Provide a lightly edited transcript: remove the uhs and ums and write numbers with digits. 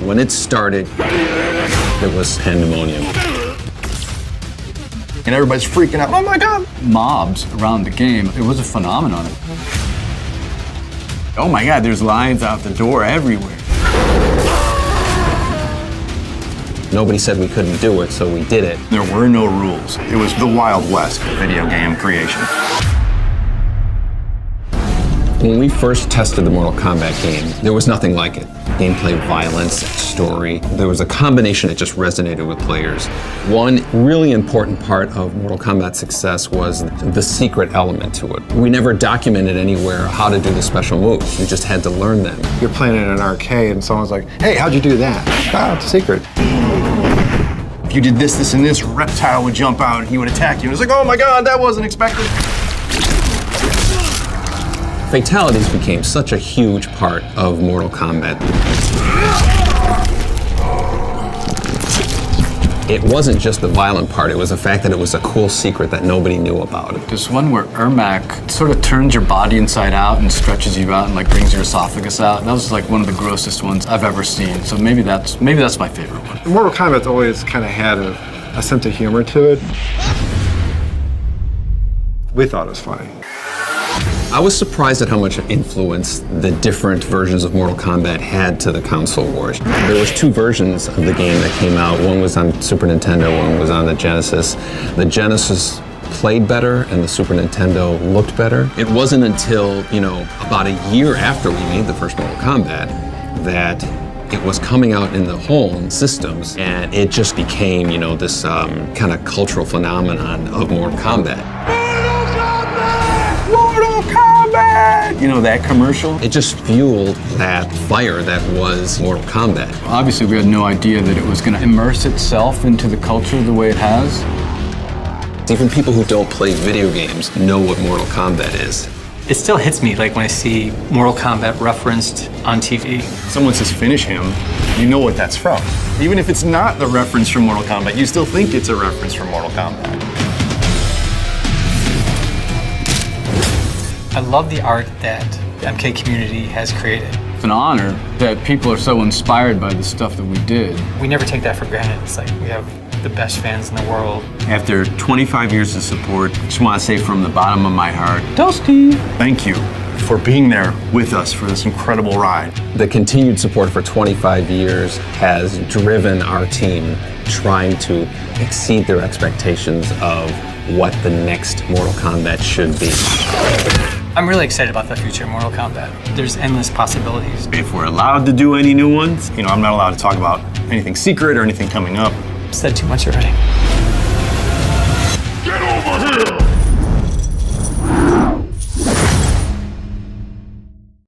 When it started, it was pandemonium. And everybody's freaking out, oh my God! Mobs around the game, it was a phenomenon. Oh my God, there's lines out the door everywhere. Nobody said we couldn't do it, so we did it. There were no rules. It was the Wild West of video game creation. When we first tested the Mortal Kombat game, there was nothing like it. Gameplay, violence, story. There was a combination that just resonated with players. One really important part of Mortal Kombat's success was the secret element to it. We never documented anywhere how to do the special moves. You just had to learn them. You're playing in an arcade and someone's like, hey, how'd you do that? Ah, it's a secret. If you did this, this, and this, reptile would jump out and he would attack you. And it's like, oh my God, that wasn't expected. Fatalities became such a huge part of Mortal Kombat. It wasn't just the violent part, it was the fact that it was a cool secret that nobody knew about. There's one where Ermac sort of turns your body inside out and stretches you out and like brings your esophagus out. That was like one of the grossest ones I've ever seen. So maybe that's my favorite one. Mortal Kombat's always kind of had a sense of humor to it. We thought it was funny. I was surprised at how much influence the different versions of Mortal Kombat had to the console wars. There was two versions of the game that came out. One was on Super Nintendo, one was on the Genesis. The Genesis played better and the Super Nintendo looked better. It wasn't until, about a year after we made the first Mortal Kombat that it was coming out in the home systems, and it just became, this kind of cultural phenomenon of Mortal Kombat. That commercial? It just fueled that fire that was Mortal Kombat. Obviously, we had no idea that it was going to immerse itself into the culture the way it has. Even people who don't play video games know what Mortal Kombat is. It still hits me like when I see Mortal Kombat referenced on TV. Someone says finish him, you know what that's from. Even if it's not the reference from Mortal Kombat, you still think it's a reference from Mortal Kombat. I love the art that the MK community has created. It's an honor that people are so inspired by the stuff that we did. We never take that for granted. It's like we have the best fans in the world. After 25 years of support, I just want to say from the bottom of my heart, Dusty! Thank you for being there with us for this incredible ride. The continued support for 25 years has driven our team trying to exceed their expectations of what the next Mortal Kombat should be. I'm really excited about the future of Mortal Kombat. There's endless possibilities. If we're allowed to do any new ones, I'm not allowed to talk about anything secret or anything coming up. I've said too much already.